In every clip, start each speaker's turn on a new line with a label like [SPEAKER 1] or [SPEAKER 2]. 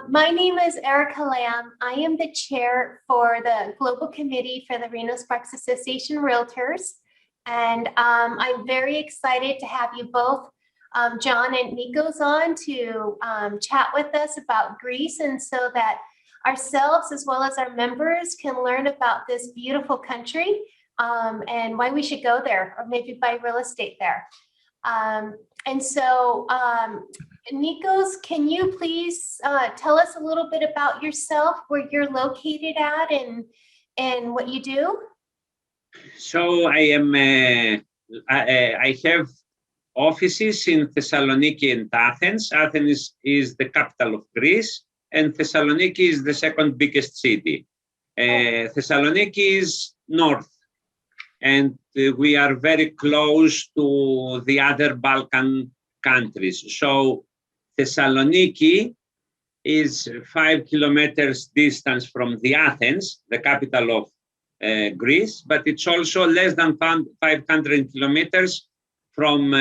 [SPEAKER 1] My name is Erica Lamb. I am the chair for the Global Committee for the Reno Sparks Association Realtors. And I'm very excited to have you both, John and Nikos, on to chat with us about Greece, and so that ourselves as well as our members can learn about this beautiful country and why we should go there or maybe buy real estate there. And so, Nikos, can you please tell us a little bit about yourself, where you're located at, and what you do?
[SPEAKER 2] So I am. I have offices in Thessaloniki and Athens. Athens is the capital of Greece, and Thessaloniki is the second biggest city. Thessaloniki is north, and we are very close to the other Balkan countries. So Thessaloniki is 5 kilometers distance from the Athens, the capital of Greece, but it's also less than 500 kilometers from,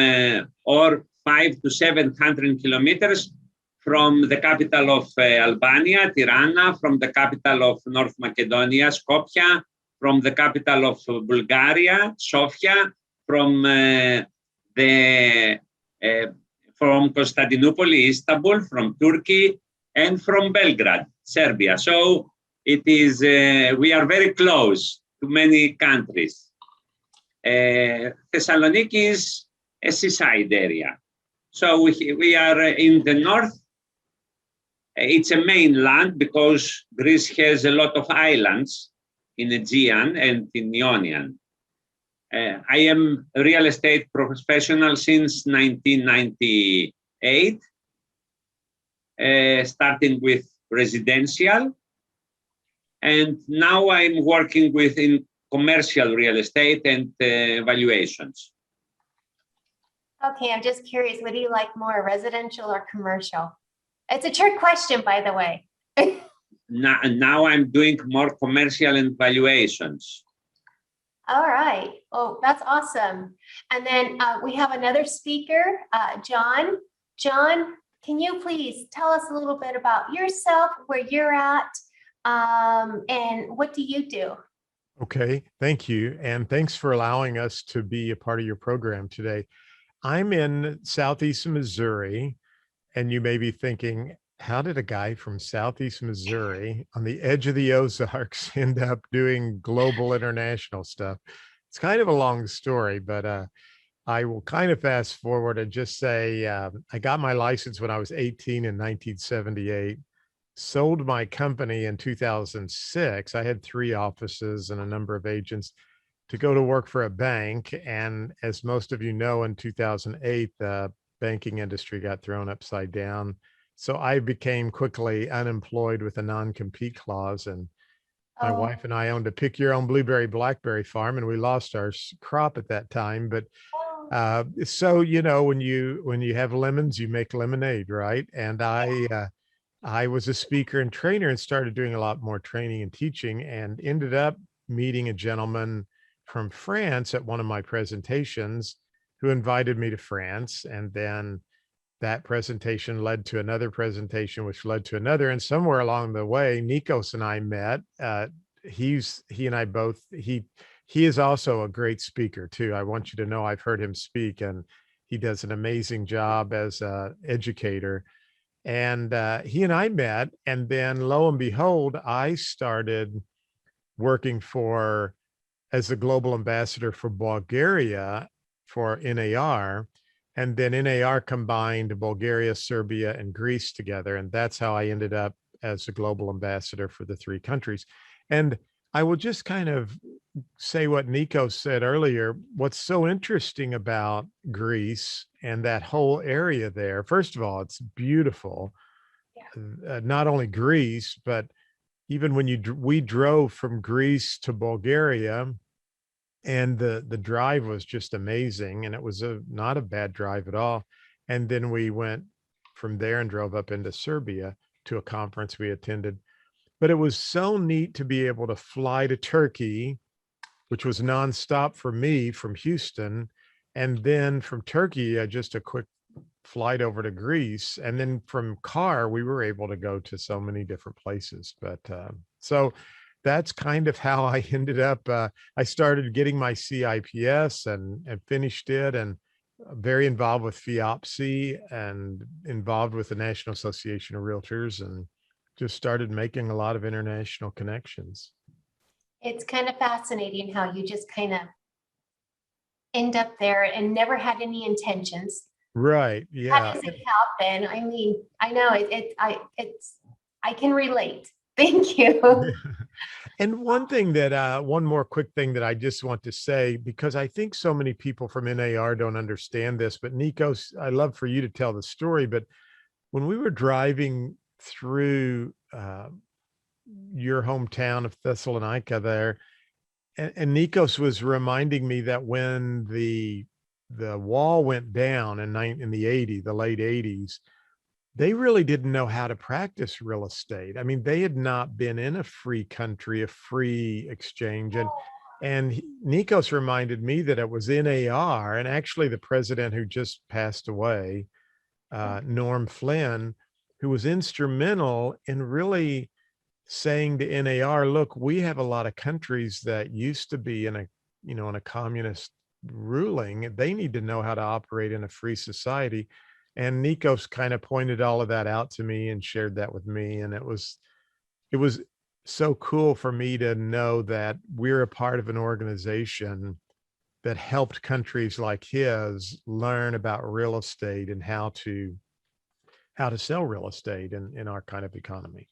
[SPEAKER 2] or 500 to 700 kilometers from the capital of Albania, Tirana, from the capital of North Macedonia, Skopje, from the capital of Bulgaria, Sofia, from Constantinople, Istanbul, from Turkey, and from Belgrade, Serbia. So it is, we are very close to many countries. Thessaloniki is a seaside area. So we are in the north. It's a mainland because Greece has a lot of islands in Aegean and in Ionian. I am a real estate professional since 1998, starting with residential. And now I'm working in commercial real estate and valuations.
[SPEAKER 1] Okay, I'm just curious, what do you like more, residential or commercial? It's a trick question, by the way.
[SPEAKER 2] Now I'm doing more commercial and valuations.
[SPEAKER 1] All right. Oh, that's awesome. And then we have another speaker, John. John, can you please tell us a little bit about yourself, where you're at, and what do you do?
[SPEAKER 3] Okay, thank you. And thanks for allowing us to be a part of your program today. I'm in Southeast Missouri, and you may be thinking, how did a guy from Southeast Missouri on the edge of the Ozarks end up doing global international stuff? It's kind of a long story, but I will kind of fast forward and just say I got my license when I was 18 in 1978, sold my company in 2006. I had 3 offices and a number of agents to go to work for a bank. And as most of you know, in 2008, the banking industry got thrown upside down. So I became quickly unemployed with a non-compete clause, and my wife and I owned a pick your own blueberry blackberry farm, and we lost our crop at that time. But so, you know, when you have lemons, you make lemonade, right? And I was a speaker and trainer and started doing a lot more training and teaching, and ended up meeting a gentleman from France at one of my presentations who invited me to France. And then that presentation led to another presentation, which led to another. And somewhere along the way, Nikos and I met. He is also a great speaker too. I want you to know I've heard him speak, and he does an amazing job as an educator. And he and I met, and then lo and behold, I started working as the global ambassador for Bulgaria for NAR. And then NAR combined Bulgaria, Serbia, and Greece together. And that's how I ended up as a global ambassador for the 3 countries. And I will just kind of say what Nikos said earlier. What's so interesting about Greece and that whole area there, first of all, it's beautiful. Yeah. Not only Greece, but even when we drove from Greece to Bulgaria, and the drive was just amazing, and it was not a bad drive at all. And then we went from there and drove up into Serbia to a conference we attended. But it was so neat to be able to fly to Turkey, which was nonstop for me from Houston, and then from Turkey, just a quick flight over to Greece. And then from car, we were able to go to so many different places. But so that's kind of how I ended up. I started getting my CIPS and finished it, and very involved with FIOPSI and involved with the National Association of Realtors, and just started making a lot of international connections.
[SPEAKER 1] It's kind of fascinating how you just kind of end up there and never had any intentions.
[SPEAKER 3] Right.
[SPEAKER 1] How
[SPEAKER 3] Yeah.
[SPEAKER 1] does it happen? I mean, I know I can relate. Thank you.
[SPEAKER 3] And one thing that one more quick thing that I just want to say, because I think so many people from NAR don't understand this, but Nikos, I'd love for you to tell the story. But when we were driving through your hometown of Thessalonica there, and Nikos was reminding me that when the wall went down in the late 80s, they really didn't know how to practice real estate. I mean, they had not been in a free country, a free exchange. And Nikos reminded me that it was NAR, and actually the president who just passed away, Norm Flynn, who was instrumental in really saying to NAR, look, we have a lot of countries that used to be in a communist ruling. They need to know how to operate in a free society. And Nikos kind of pointed all of that out to me and shared that with me. And it was so cool for me to know that we're a part of an organization that helped countries like his learn about real estate and how to sell real estate in our kind of economy.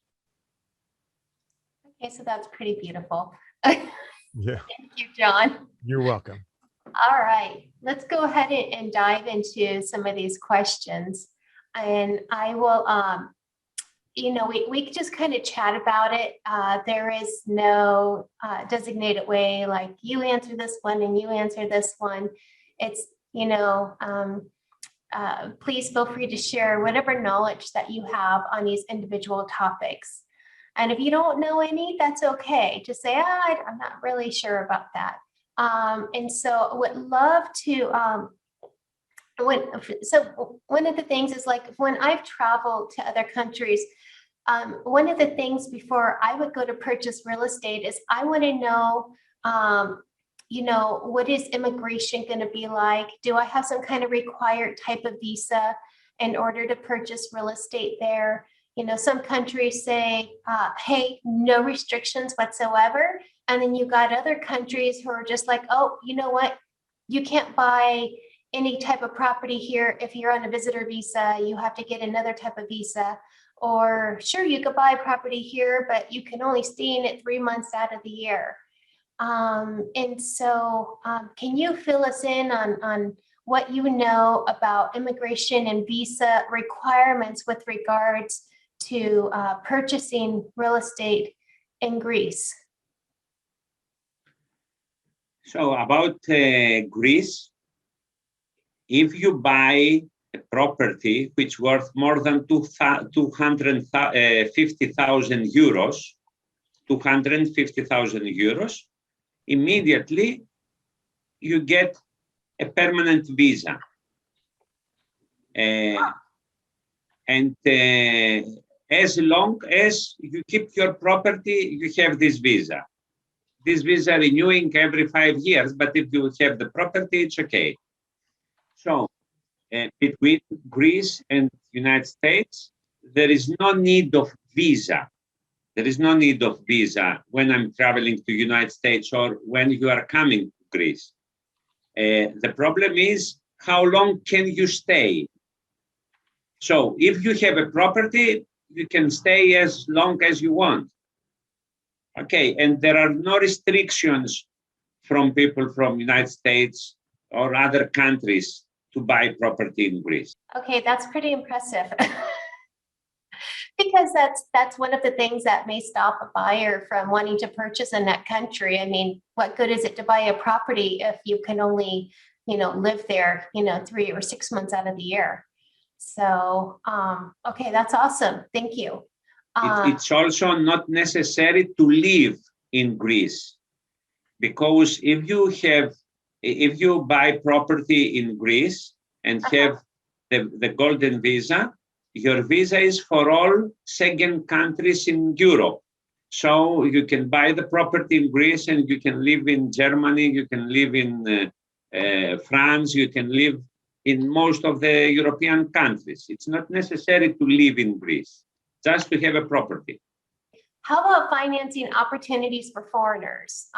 [SPEAKER 1] Okay, so that's pretty beautiful.
[SPEAKER 3] Yeah.
[SPEAKER 1] Thank you, John.
[SPEAKER 3] You're welcome.
[SPEAKER 1] All right, let's go ahead and dive into some of these questions. And I will, we could just kind of chat about it. There is no designated way, like you answer this one and you answer this one. It's, please feel free to share whatever knowledge that you have on these individual topics. And if you don't know any, that's okay. Just say, I'm not really sure about that. And so I would love to, one of the things is, like, when I've traveled to other countries, one of the things before I would go to purchase real estate is I want to know, what is immigration going to be like? Do I have some kind of required type of visa in order to purchase real estate there? Some countries say, hey, no restrictions whatsoever. And then you got other countries who are just like, oh, you know what? You can't buy any type of property here if you're on a visitor visa. You have to get another type of visa. Or sure, you could buy property here, but you can only stay in it 3 months out of the year. And so can you fill us in on what you know about immigration and visa requirements with regards to purchasing real estate in Greece?
[SPEAKER 2] So about Greece, if you buy a property which worth more than 250,000 euros, immediately you get a permanent visa. And as long as you keep your property, you have this visa. This visa renewing every 5 years, but if you have the property, it's okay. So between Greece and United States, there is no need of visa. There is no need of visa when I'm traveling to United States or when you are coming to Greece. The problem is, how long can you stay? So if you have a property, you can stay as long as you want. Okay, and there are no restrictions from people from United States or other countries to buy property in Greece.
[SPEAKER 1] Okay, that's pretty impressive. Because that's one of the things that may stop a buyer from wanting to purchase in that country. I mean, what good is it to buy a property if you can only, live there, 3 or 6 months out of the year? So, okay, that's awesome. Thank you.
[SPEAKER 2] It's also not necessary to live in Greece, because if you buy property in Greece and have the golden visa, your visa is for all Schengen countries in Europe. So you can buy the property in Greece and you can live in Germany, you can live in France, you can live in most of the European countries. It's not necessary to live in Greece, just to have a property.
[SPEAKER 1] How about financing opportunities for foreigners?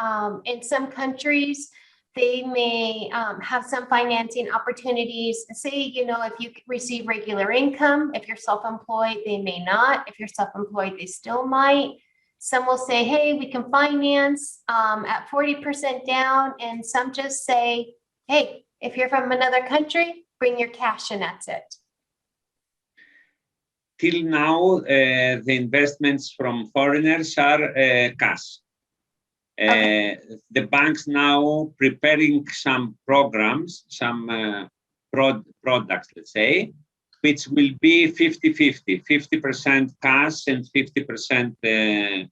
[SPEAKER 1] In some countries, they may have some financing opportunities. Say, you know, if you receive regular income, if you're self-employed, they may not. If you're self-employed, they still might. Some will say, hey, we can finance at 40% down. And some just say, hey, if you're from another country, bring your cash and that's it.
[SPEAKER 2] Till now, the investments from foreigners are cash. The banks now preparing some programs, some products, let's say, which will be 50-50, 50% cash and 50%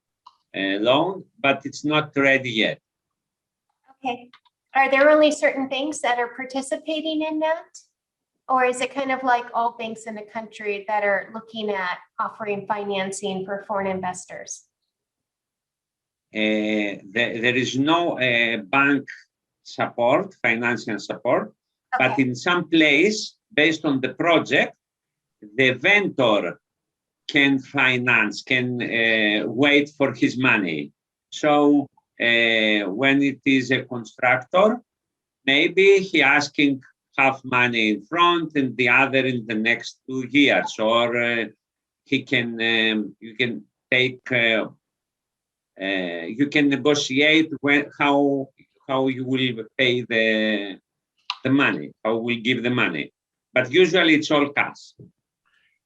[SPEAKER 2] loan, but it's not ready yet.
[SPEAKER 1] Okay. Are there only certain banks that are participating in that? Or is it kind of like all banks in the country that are looking at offering financing for foreign investors?
[SPEAKER 2] There is no bank support, financial support, but in some place, based on the project, the vendor can finance, can wait for his money. So when it is a constructor, maybe he asking half money in front and the other in the next 2 years, or he can, you can take, you can negotiate how you will pay the money, how we give the money, but usually it's all cash.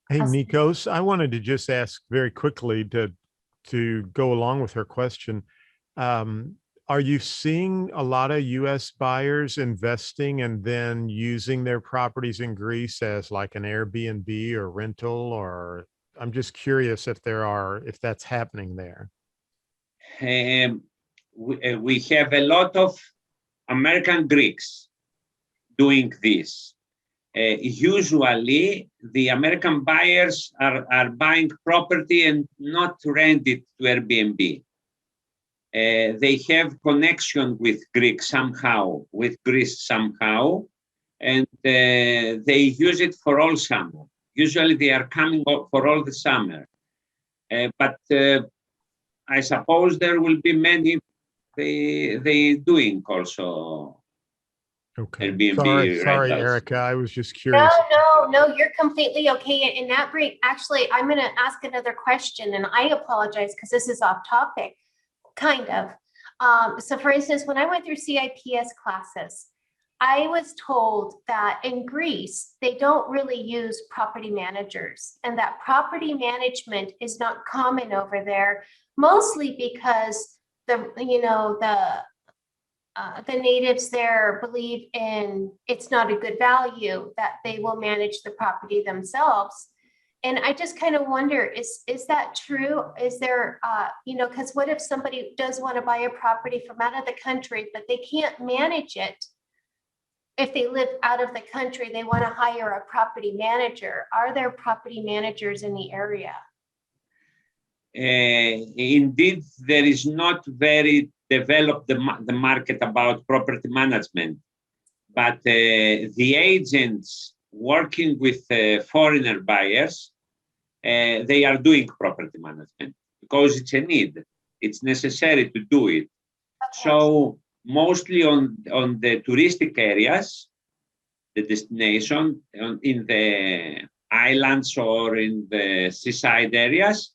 [SPEAKER 3] Hey, Nikos, I wanted to just ask very quickly to go along with her question. Are you seeing a lot of US buyers investing and then using their properties in Greece as like an Airbnb or rental, or I'm just curious if that's happening there?
[SPEAKER 2] We have a lot of American Greeks doing this. Usually, the American buyers are buying property and not rent it to Airbnb. They have connection with Greece somehow, and they use it for all summer. Usually, they are coming for all the summer. But I suppose there will be many they doing also.
[SPEAKER 3] Okay.
[SPEAKER 2] Airbnb
[SPEAKER 3] Sorry,
[SPEAKER 2] rentals.
[SPEAKER 3] Erica. I was just curious.
[SPEAKER 1] No, you're completely okay. And that actually, I'm going to ask another question, and I apologize because this is off topic, kind of. So for instance, when I went through CIPS classes, I was told that in Greece, they don't really use property managers, and that property management is not common over there, mostly because the natives there believe in it's not a good value, that they will manage the property themselves. And I just kind of wonder, is that true? Is there, because what if somebody does want to buy a property from out of the country, but they can't manage it? If they live out of the country, they want to hire a property manager. Are there property managers in the area?
[SPEAKER 2] Indeed, there is not very developed the market about property management, but the agents working with foreigner buyers, they are doing property management because it's a need. It's necessary to do it.
[SPEAKER 1] Okay.
[SPEAKER 2] So mostly on the touristic areas, the destination in the islands or in the seaside areas,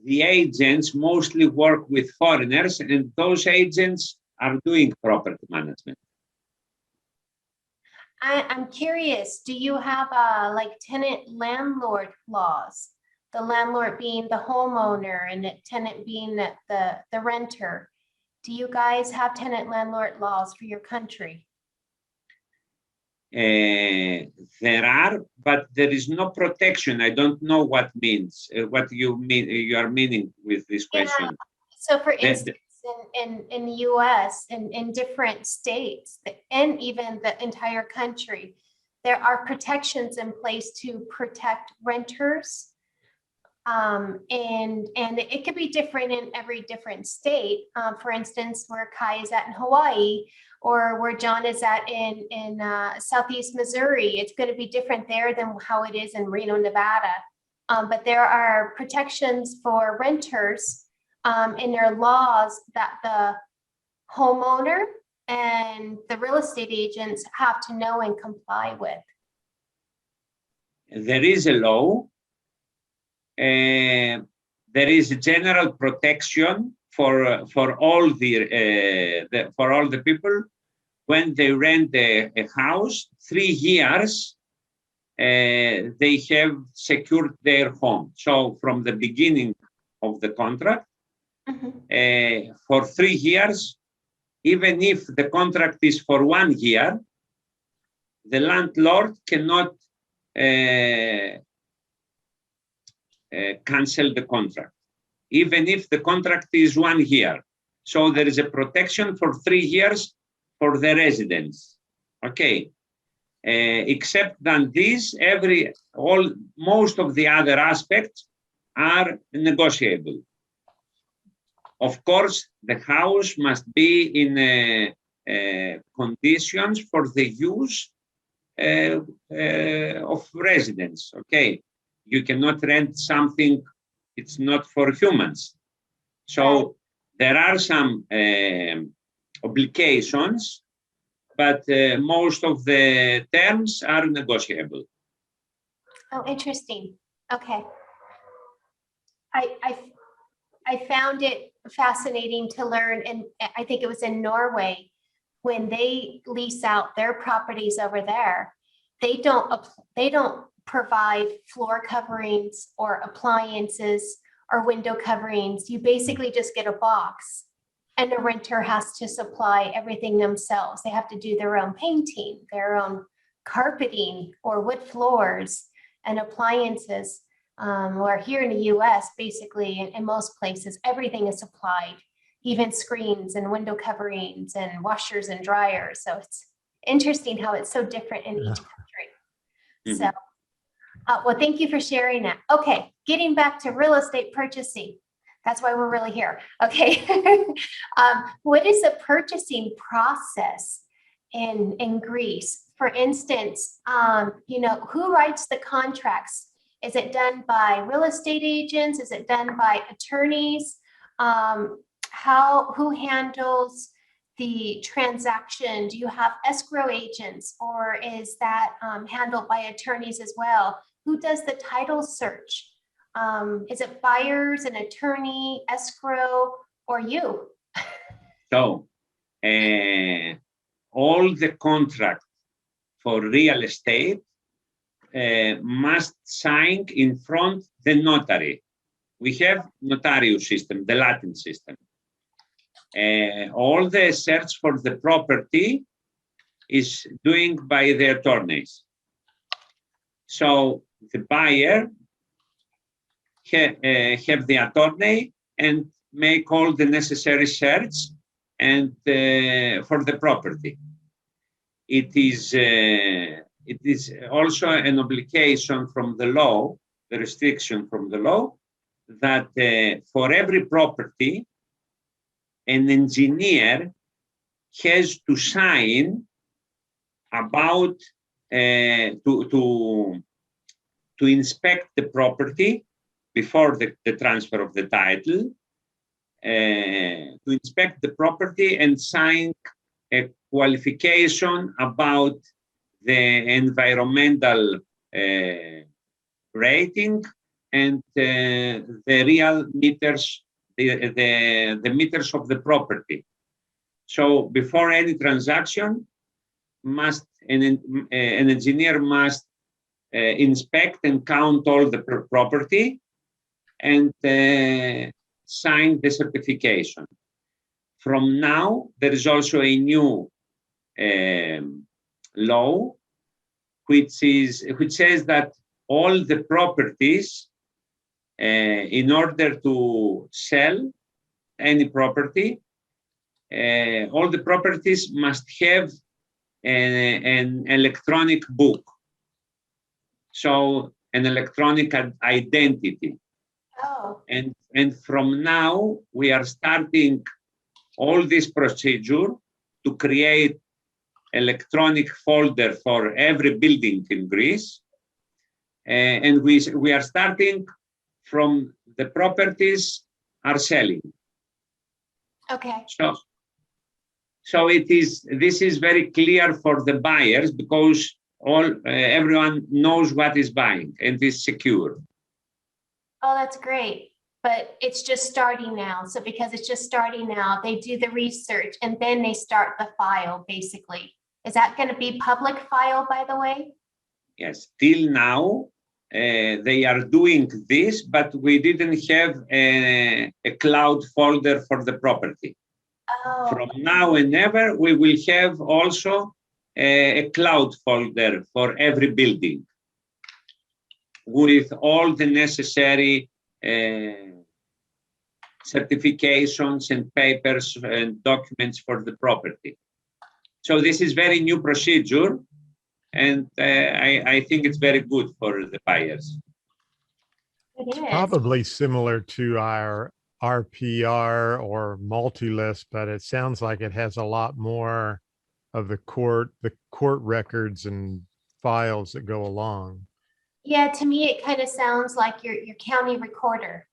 [SPEAKER 2] the agents mostly work with foreigners, and those agents are doing property management.
[SPEAKER 1] I'm curious, do you have like tenant landlord laws? The landlord being the homeowner and the tenant being the renter. Do you guys have tenant landlord laws for your country?
[SPEAKER 2] There are, but there is no protection. I don't know what means, what you mean, you are meaning with this question.
[SPEAKER 1] Yeah. So for instance, in the US and in different states and even the entire country, there are protections in place to protect renters. And it could be different in every different state. For instance, where Kai is at in Hawaii, or where John is at in Southeast Missouri, it's going to be different there than how it is in Reno, Nevada. But there are protections for renters in their laws that the homeowner and the real estate agents have to know and comply with.
[SPEAKER 2] There is a law. There is a general protection for all the people when they rent a house. 3 years, they have secured their home. So from the beginning of the contract, for 3 years, even if the contract is for 1 year, the landlord cannot cancel the contract, even if the contract is 1 year. So there is a protection for 3 years for the residents. Okay. Except that this, most of the other aspects are negotiable. Of course, the house must be in conditions for the use of residents. Okay. You cannot rent something, it's not for humans. So there are some obligations, but most of the terms are negotiable.
[SPEAKER 1] Oh, interesting. Okay. I found it fascinating to learn, and I think it was in Norway, when they lease out their properties over there, they don't provide floor coverings or appliances or window coverings. You basically just get a box, and the renter has to supply everything themselves. They have to do their own painting, their own carpeting or wood floors and appliances. Where here in the US, basically in most places, everything is supplied, even screens and window coverings and washers and dryers. So it's interesting how it's so different in each country. So, well, thank you for sharing that. Okay, getting back to real estate purchasing. That's why we're really here. Okay. What is the purchasing process in Greece? For instance, who writes the contracts? Is it done by real estate agents? Is it done by attorneys? Who handles the transaction? Do you have escrow agents, or is that handled by attorneys as well? Who does the title search? Is it buyers, an attorney, escrow, or you?
[SPEAKER 2] So all the contract for real estate must sign in front the notary. We have notarius system, the Latin system. All the search for the property is doing by the attorneys. So the buyer have the attorney and make all the necessary search and for the property. It is also an obligation from the law, the restriction from the law, that for every property, an engineer has to sign about to inspect the property before the transfer of the title, to inspect the property and sign a qualification about the environmental rating and the real meters, the meters of the property. So before any transaction, an engineer must inspect and count all the property and sign the certification. From now, there is also a new law which says that all the properties, in order to sell any property, all the properties must have an electronic book. So an electronic identity.
[SPEAKER 1] Oh,
[SPEAKER 2] And from now, we are starting all this procedure to create electronic folder for every building in Greece. And we are starting from the properties are selling.
[SPEAKER 1] okay.
[SPEAKER 2] So this is very clear for the buyers because everyone knows what is buying and is secure.
[SPEAKER 1] Oh, that's great. But it's just starting now. So because it's just starting now, they do the research and then they start the file, basically. Is that going to be public file, by the way?
[SPEAKER 2] Yes, till now, they are doing this, but we didn't have a cloud folder for the property.
[SPEAKER 1] Oh,
[SPEAKER 2] From now and ever, we will have also a cloud folder for every building with all the necessary certifications and papers and documents for the property. So this is very new procedure, and I think it's very good for the buyers.
[SPEAKER 1] it is.
[SPEAKER 3] Probably similar to our RPR or multi-list, but it sounds like it has a lot more of the court records and files that go along.
[SPEAKER 1] Yeah, to me, it kind of sounds like your county recorder.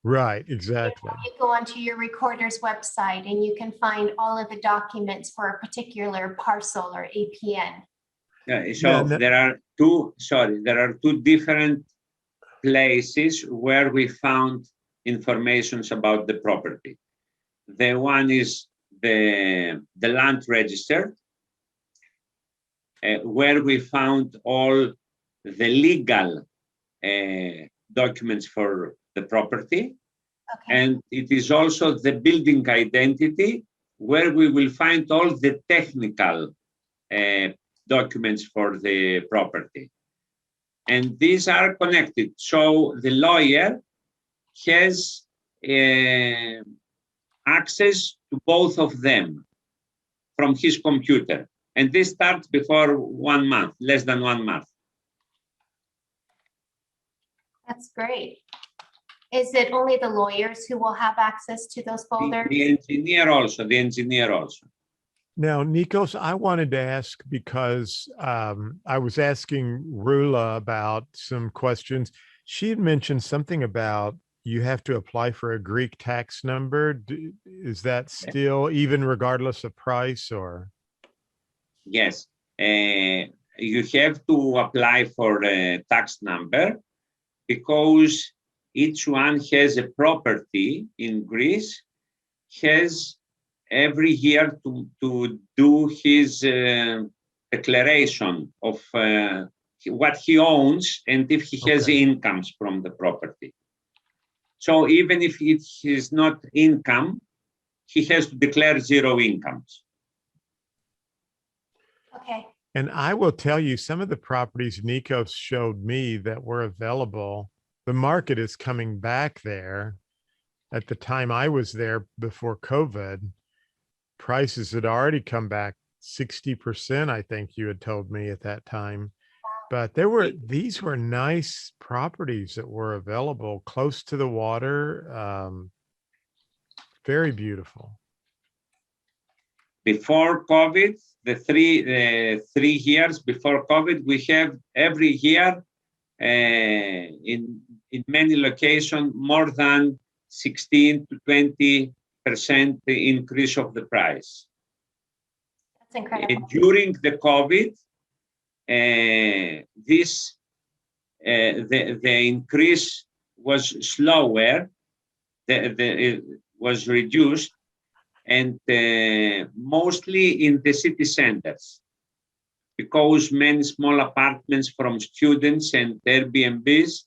[SPEAKER 3] Right, exactly.
[SPEAKER 1] You go onto your recorder's website and you can find all of the documents for a particular parcel or APN.
[SPEAKER 2] There are two different places where we found information about the property. The one is the land register, where we found all the legal documents for the property.
[SPEAKER 1] Okay.
[SPEAKER 2] And it is also the building identity, where we will find all the technical documents for the property. And these are connected. So the lawyer has access to both of them from his computer. And this starts before 1 month, less than 1 month.
[SPEAKER 1] That's great. Is it only the lawyers who will have access to those folders?
[SPEAKER 2] The engineer also.
[SPEAKER 3] Now, Nikos, I wanted to ask because I was asking Rula about some questions. She had mentioned something about you have to apply for a Greek tax number. Is that still even regardless of price or?
[SPEAKER 2] Yes, you have to apply for a tax number because each one has a property in Greece, has every year to do his declaration of what he owns and if he has incomes from the property. So even if it is not income, he has to declare 0 incomes.
[SPEAKER 1] Okay.
[SPEAKER 3] And I will tell you, some of the properties Nikos showed me that were available, the market is coming back there. At the time I was there before COVID, prices had already come back 60%, I think you had told me at that time. But these were nice properties that were available close to the water. Very beautiful.
[SPEAKER 2] Before COVID, the three years before COVID, we have every year in many locations more than 16 to 20% increase of the price.
[SPEAKER 1] That's incredible.
[SPEAKER 2] During the COVID, the increase was slower, it was reduced, and mostly in the city centers, because many small apartments from students and Airbnbs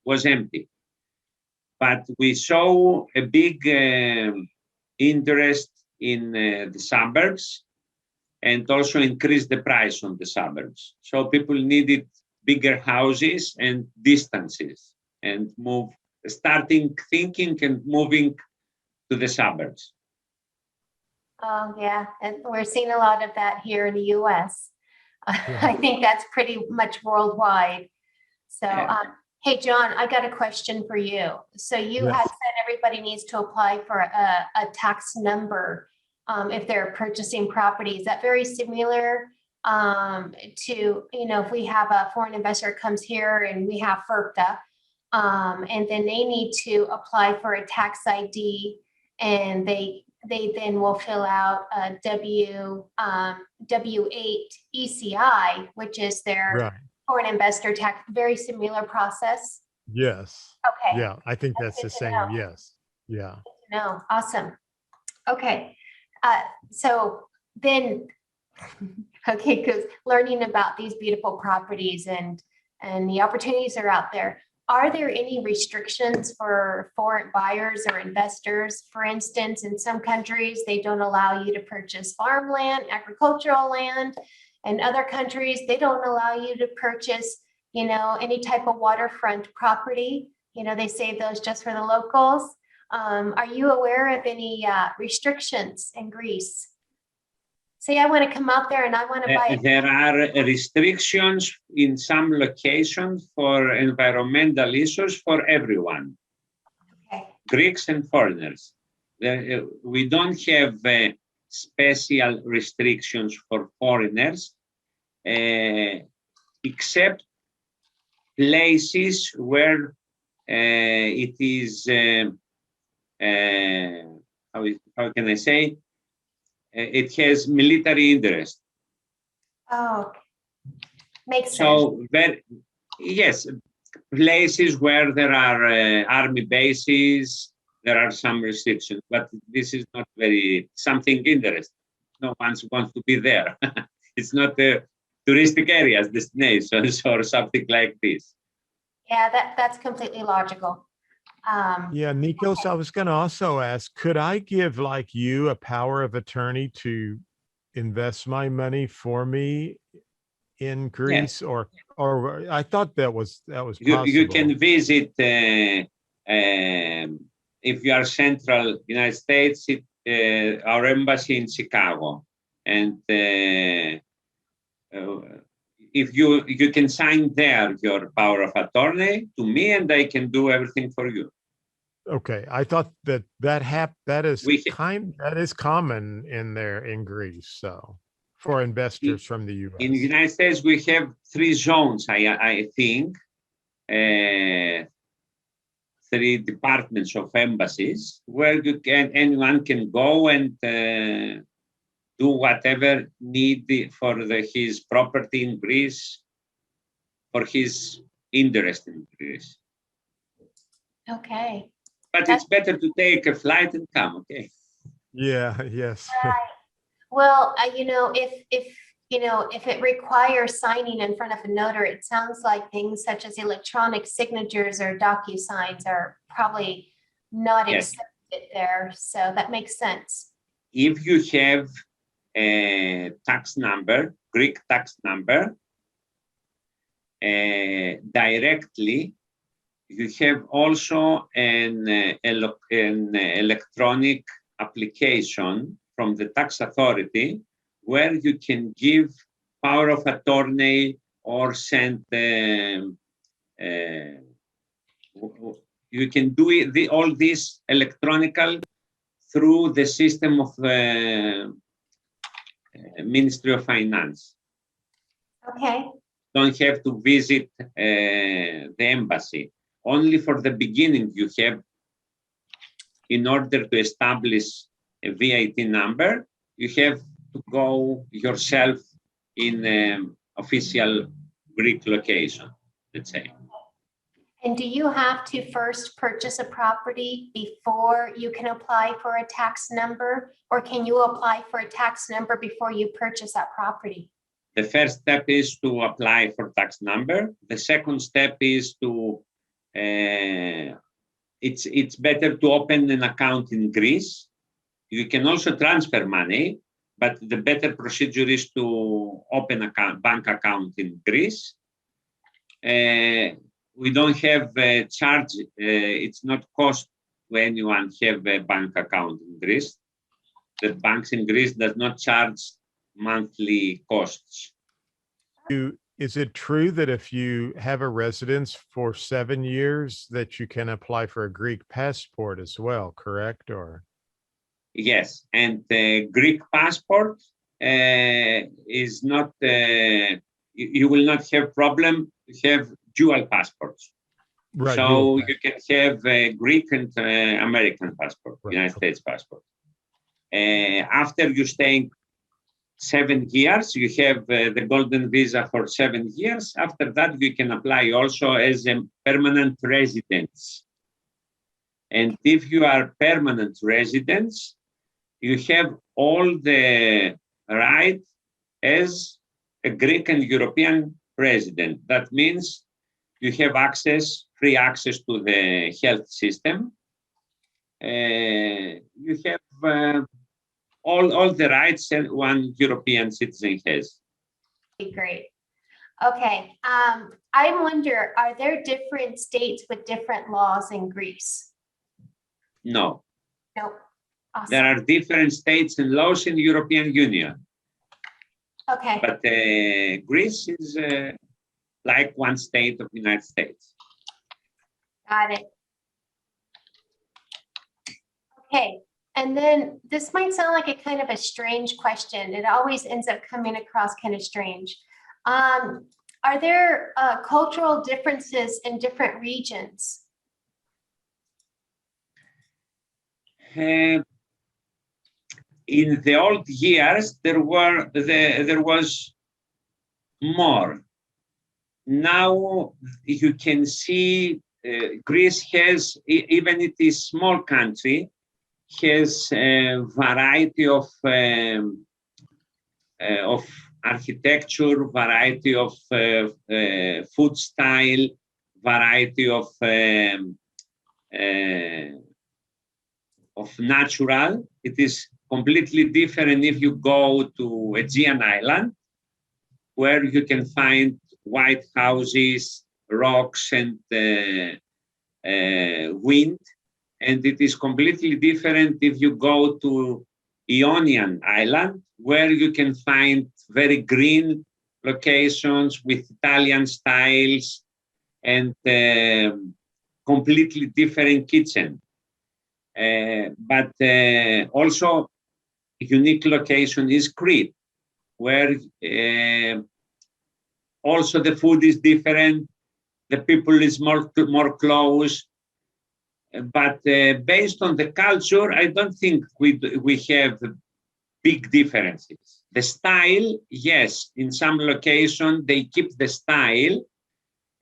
[SPEAKER 2] was empty. But we saw a big interest in the suburbs and also increased the price on the suburbs. So people needed bigger houses and distances and starting thinking and moving to the suburbs.
[SPEAKER 1] Oh, yeah, and we're seeing a lot of that here in the US. I think that's pretty much worldwide. So,
[SPEAKER 2] Yeah.
[SPEAKER 1] hey, John, I got a question for you. So you
[SPEAKER 3] Yes.
[SPEAKER 1] had said everybody needs to apply for a tax number if they're purchasing property. Is that very similar to, if we have a foreign investor comes here and we have FERPTA, and then they need to apply for a tax ID, and they then will fill out a W-8 ECI, which is their
[SPEAKER 3] Right.
[SPEAKER 1] foreign investor tax, very similar process.
[SPEAKER 3] Yes.
[SPEAKER 1] Okay.
[SPEAKER 3] Yeah, I think
[SPEAKER 1] That's
[SPEAKER 3] that's the
[SPEAKER 1] good to
[SPEAKER 3] same.
[SPEAKER 1] know.
[SPEAKER 3] Yes. Yeah.
[SPEAKER 1] No, awesome. Okay. So then, okay, because learning about these beautiful properties and the opportunities are out there. Are there any restrictions for foreign buyers or investors? For instance, in some countries, they don't allow you to purchase farmland, agricultural land. In other countries, they don't allow you to purchase, any type of waterfront property. They save those just for the locals. Are you aware of any restrictions in Greece? Say I want to come out there and I want to buy
[SPEAKER 2] There are restrictions in some locations for environmental issues for everyone,
[SPEAKER 1] Okay.
[SPEAKER 2] Greeks and foreigners. We don't have special restrictions for foreigners, except places where it is, how can I say, it has military interest.
[SPEAKER 1] Oh, makes sense.
[SPEAKER 2] So, yes, places where there are army bases, there are some restrictions, but this is not very something interesting. No one wants to be there. It's not a touristic areas, destinations, or something like this.
[SPEAKER 1] Yeah, that's completely logical.
[SPEAKER 3] Yeah, Nikos, I was going to also ask, could I give like you a power of attorney to invest my money for me in Greece, or I thought that was possible.
[SPEAKER 2] You can visit if you are central United States, our embassy in Chicago, and if you can sign there your power of attorney to me, and I can do everything for you.
[SPEAKER 3] Okay, I thought that is common in there in Greece. So for investors from the US.
[SPEAKER 2] In the United States, we have 3 zones, I think, 3 departments of embassies where anyone can go and do whatever need for his property in Greece, for his interest in Greece.
[SPEAKER 1] Okay.
[SPEAKER 2] But it's better to take a flight and come, okay?
[SPEAKER 3] Yeah, yes.
[SPEAKER 1] Right. Well, if it requires signing in front of a notary, it sounds like things such as electronic signatures or DocuSigns are probably not accepted there. So that makes sense.
[SPEAKER 2] If you have a tax number, Greek tax number, directly, you have also an electronic application from the tax authority where you can give power of attorney or send you can do all this electronical through the system of Ministry of Finance.
[SPEAKER 1] Okay.
[SPEAKER 2] Don't have to visit the embassy. Only for the beginning you have, in order to establish a VAT number, you have to go yourself in an official Greek location, let's say.
[SPEAKER 1] And do you have to first purchase a property before you can apply for a tax number, or can you apply for a tax number before you purchase that property?
[SPEAKER 2] The first step is to apply for tax number. The second step is to, it's better to open an account in Greece. You can also transfer money, but the better procedure is to open a bank account in Greece. We don't have a charge, it's not cost to anyone have a bank account in Greece. that banks in Greece does not charge monthly costs.
[SPEAKER 3] Is it true that if you have a residence for 7 years, that you can apply for a Greek passport as well, correct? Or
[SPEAKER 2] Yes, and the Greek passport is not, you will not have problem to have dual passports.
[SPEAKER 3] right?
[SPEAKER 2] So you can have a Greek and American passport,
[SPEAKER 3] Right.
[SPEAKER 2] United States passport. After you staying 7 years, you have the golden visa for 7 years. After that, you can apply also as a permanent residence. And if you are permanent residents, you have all the right as a Greek and European resident. That means you have access, free access to the health system. You have all the rights that one European citizen has.
[SPEAKER 1] Great. Okay. I wonder, are there different states with different laws in Greece?
[SPEAKER 2] No,
[SPEAKER 1] No. Awesome.
[SPEAKER 2] there are different states and laws in the European Union,
[SPEAKER 1] Okay.
[SPEAKER 2] but Greece is like one state of the United States.
[SPEAKER 1] Got it. Okay. And then this might sound like a kind of a strange question. It always ends up coming across kind of strange. Are there cultural differences in different regions?
[SPEAKER 2] In the old years, there was more. Now you can see Greece has, even it is small country, has a variety of architecture, variety of food style, variety of natural. It is completely different if you go to Aegean Island, where you can find white houses, rocks, and wind. And it is completely different if you go to Ionian Island, where you can find very green locations with Italian styles and completely different kitchen. But also unique location is Crete, where also the food is different, the people is more close. But based on the culture, I don't think we have big differences. The style, yes, in some location they keep the style,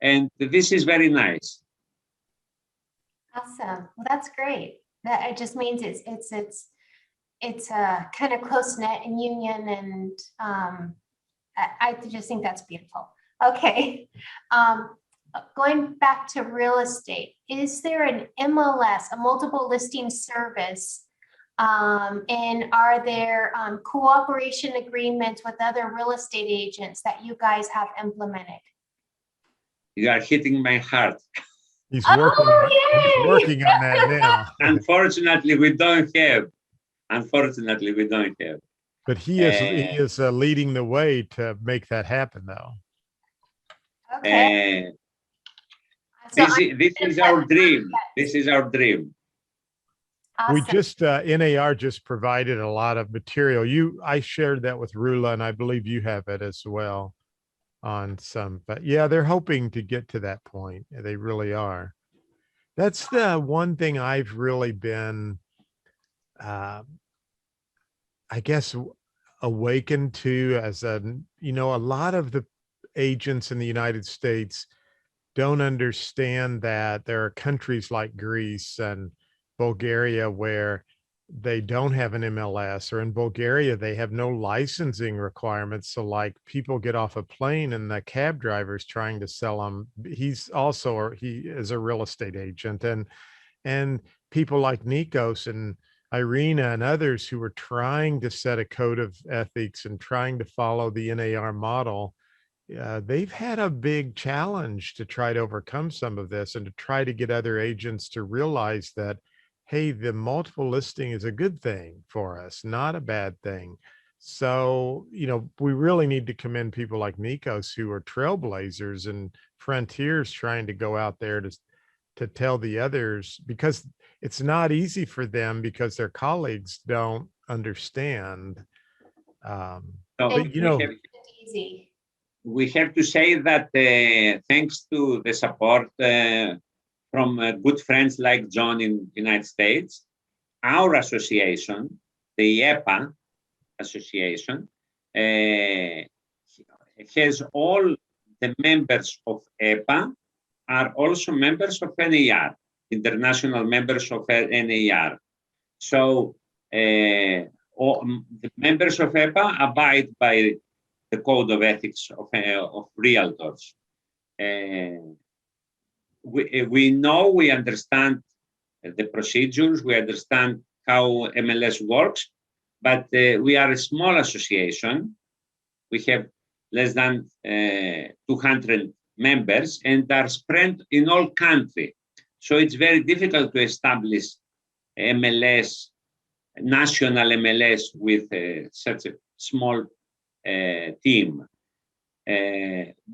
[SPEAKER 2] and this is very nice.
[SPEAKER 1] Awesome. Well, that's great. That it just means it's a kind of close knit and union, and I just think that's beautiful. Okay. Going back to real estate, is there an MLS, a multiple listing service? And are there cooperation agreements with other real estate agents that you guys have implemented?
[SPEAKER 2] You are hitting my heart.
[SPEAKER 3] He's working on that now.
[SPEAKER 2] Unfortunately, we don't have.
[SPEAKER 3] But he is leading the way to make that happen, though.
[SPEAKER 1] Okay.
[SPEAKER 2] This is our dream. This is our dream.
[SPEAKER 1] Awesome.
[SPEAKER 3] We just NAR just provided a lot of material. I shared that with Rula, and I believe you have it as well on some. But yeah, they're hoping to get to that point. They really are. That's the one thing I've really been, I guess, awakened to as a lot of the agents in the United States don't understand that there are countries like Greece and Bulgaria where they don't have an MLS, or in Bulgaria, they have no licensing requirements. So like people get off a plane and the cab driver is trying to sell them. He is a real estate agent, and people like Nikos and Irina and others who are trying to set a code of ethics and trying to follow the NAR model. They've had a big challenge to try to overcome some of this and to try to get other agents to realize that, hey, the multiple listing is a good thing for us, not a bad thing. So, we really need to commend people like Nikos who are trailblazers and frontiers trying to go out there to tell the others, because it's not easy for them because their colleagues don't understand.
[SPEAKER 2] So
[SPEAKER 1] And
[SPEAKER 3] But,
[SPEAKER 1] it's easy.
[SPEAKER 2] we have to say that thanks to the support from good friends like John in United States, our association, the EPA association, has all the members of EPA are also members of NAR, international members of NAR. So the members of EPA abide by the code of ethics of realtors. We understand the procedures, we understand how MLS works, but we are a small association. We have less than 200 members and are spread in all countries. So it's very difficult to establish MLS, national MLS with such a small team.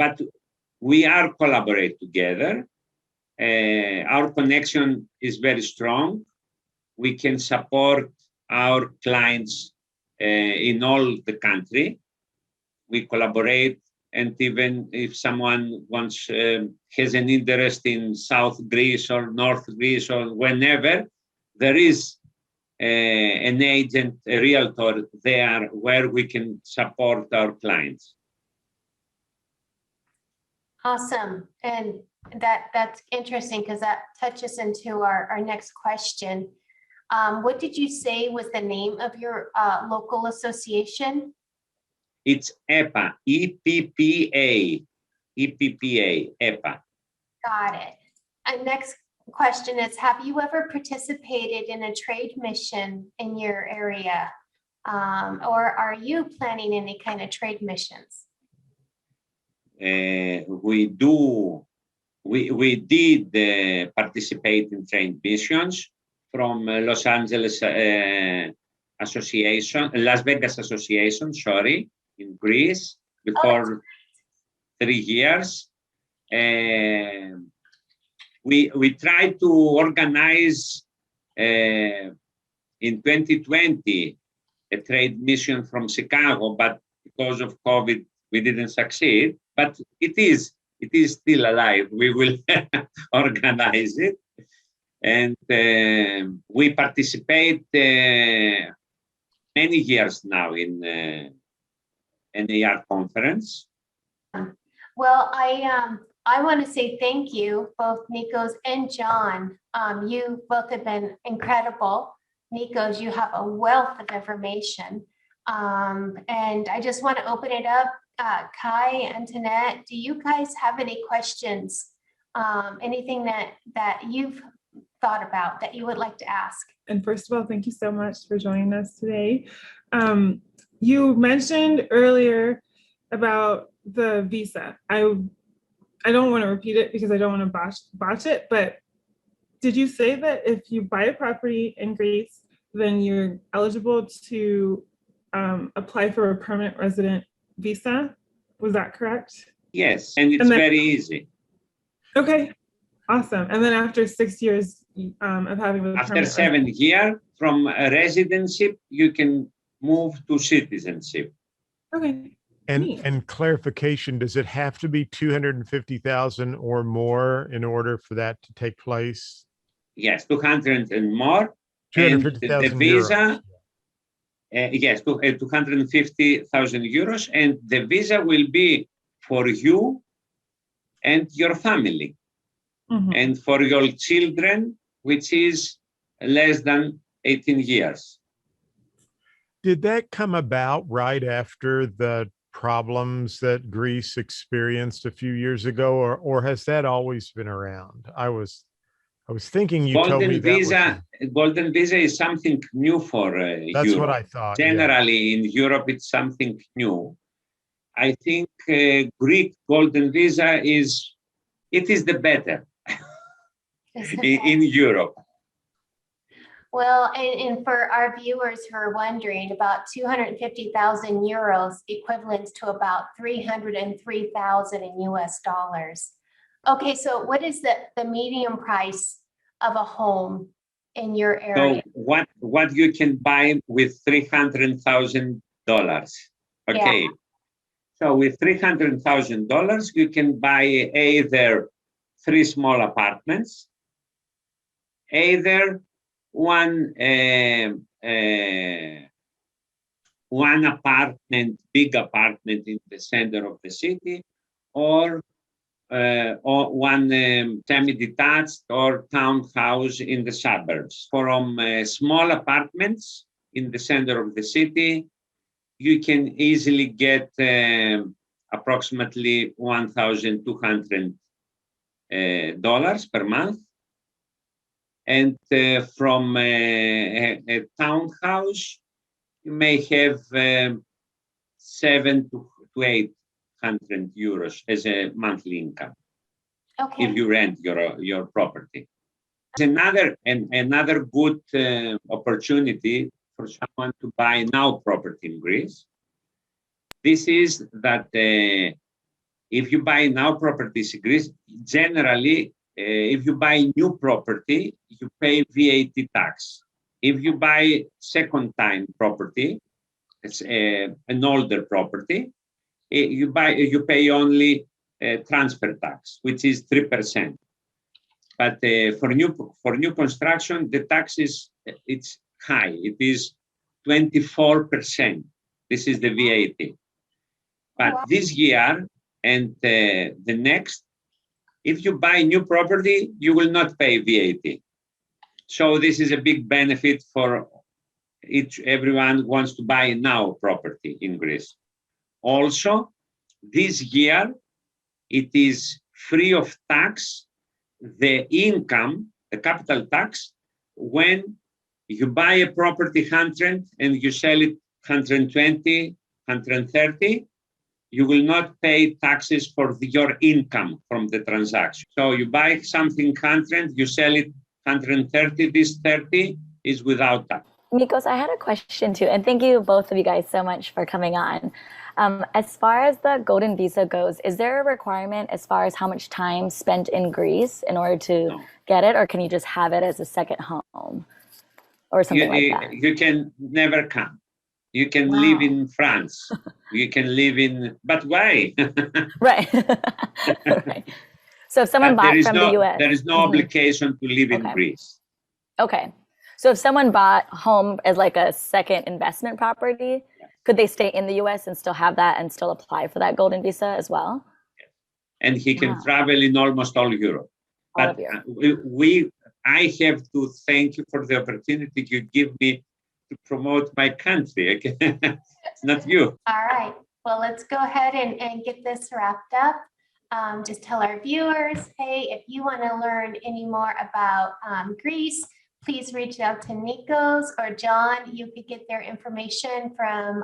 [SPEAKER 2] But we are collaborate together. Our connection is very strong. We can support our clients in all the country. We collaborate, and even if someone has an interest in South Greece or North Greece or whenever, there is an agent, a realtor there where we can support our clients.
[SPEAKER 1] Awesome. And that's interesting because that touches into our next question. What did you say was the name of your local association?
[SPEAKER 2] It's EPA, EPPA, EPA.
[SPEAKER 1] Got it. And next question is, have you ever participated in a trade mission in your area? Or are you planning any kind of trade missions?
[SPEAKER 2] We did participate in trade missions from Las Vegas Association, sorry, in Greece before 3 years. We tried to organize in 2020 a trade mission from Chicago, but because of COVID, we didn't succeed. But it is still alive. We will organize it. And we participate many years now in NAR conference.
[SPEAKER 1] Well, I want to say thank you, both Nikos and John. You both have been incredible. Nikos, you have a wealth of information. And I just want to open it up. Kai, Antoinette, do you guys have any questions? Anything that you've thought about that you would like to ask?
[SPEAKER 4] And first of all, thank you so much for joining us today. You mentioned earlier about the visa. I don't want to repeat it because I don't want to botch it, but did you say that if you buy a property in Greece, then you're eligible to apply for a permanent resident visa? Was that correct?
[SPEAKER 2] Yes, and it's very easy.
[SPEAKER 4] Okay, awesome. And then after 6 years of having a
[SPEAKER 2] after 7 years from a residency, you can move to citizenship.
[SPEAKER 4] Okay.
[SPEAKER 3] And clarification, does it have to be 250,000 or more in order for that to take place?
[SPEAKER 2] Yes, 200 and more.
[SPEAKER 3] 250,000
[SPEAKER 2] the visa,
[SPEAKER 3] euros.
[SPEAKER 2] yes, 250,000 euros, and the visa will be for you and your family, and for your children, which is less than 18 years.
[SPEAKER 3] Did that come about right after the problems that Greece experienced a few years ago, or has that always been around? I was thinking you told me that
[SPEAKER 2] Golden visa is something new for
[SPEAKER 3] that's
[SPEAKER 2] Europe.
[SPEAKER 3] what I thought.
[SPEAKER 2] Generally, in Europe, it's something new. I think Greek golden visa is the better in Europe.
[SPEAKER 1] Well, and for our viewers who are wondering, about 250,000 euros equivalents to about 303,000 in US dollars. Okay, so what is the median price of a home in your
[SPEAKER 2] So
[SPEAKER 1] area?
[SPEAKER 2] what you can buy with $300,000? Okay. So with $300,000, you can buy either 3 small apartments, either one apartment, big apartment in the center of the city, or one semi-detached or townhouse in the suburbs. From small apartments in the center of the city, you can easily get approximately $1,200 per month. And from a townhouse, you may have 700 to 800 euros as a monthly income if
[SPEAKER 1] Okay,
[SPEAKER 2] you rent your property. Another good opportunity for someone to buy now property in Greece. This is that if you buy now properties in Greece, generally, if you buy new property, you pay VAT tax. If you buy second time property, it's an older property, you pay only transfer tax, which is 3%. But for new construction, the tax it's high. It is 24%. This is the VAT. But
[SPEAKER 1] Wow.
[SPEAKER 2] this year and the next, if you buy new property, you will not pay VAT. So this is a big benefit for everyone wants to buy now property in Greece. Also, this year, it is free of tax, the income, the capital tax, when you buy a property 100 and you sell it 120, 130, you will not pay taxes for your income from the transaction. So you buy something 100, you sell it 130, this 30 is without tax.
[SPEAKER 5] Nikos, I had a question too, and thank you both of you guys so much for coming on. As far as the Golden Visa goes, is there a requirement as far as how much time spent in Greece in order to get it, or can you just have it as a second home or something like that?
[SPEAKER 2] You can never come. You can live in France. You can live in, but why?
[SPEAKER 5] Right. Right. So if someone bought from the US.
[SPEAKER 2] There is no obligation to live in Greece.
[SPEAKER 5] Okay. So if someone bought home as like a second investment property, could they stay in the US and still have that and still apply for that Golden Visa as well?
[SPEAKER 2] And he can travel in almost all Europe. But I have to thank you for the opportunity you give me to promote my country. Okay? It's not you.
[SPEAKER 1] All right. Well, let's go ahead and get this wrapped up. Just tell our viewers, hey, if you want to learn any more about Greece, please reach out to Nikos or John. You could get their information from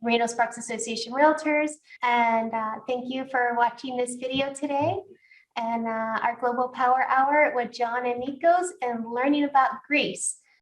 [SPEAKER 1] Reno-Sparks Association Realtors. And thank you for watching this video today. And our Global Power Hour with John and Nikos and learning about Greece.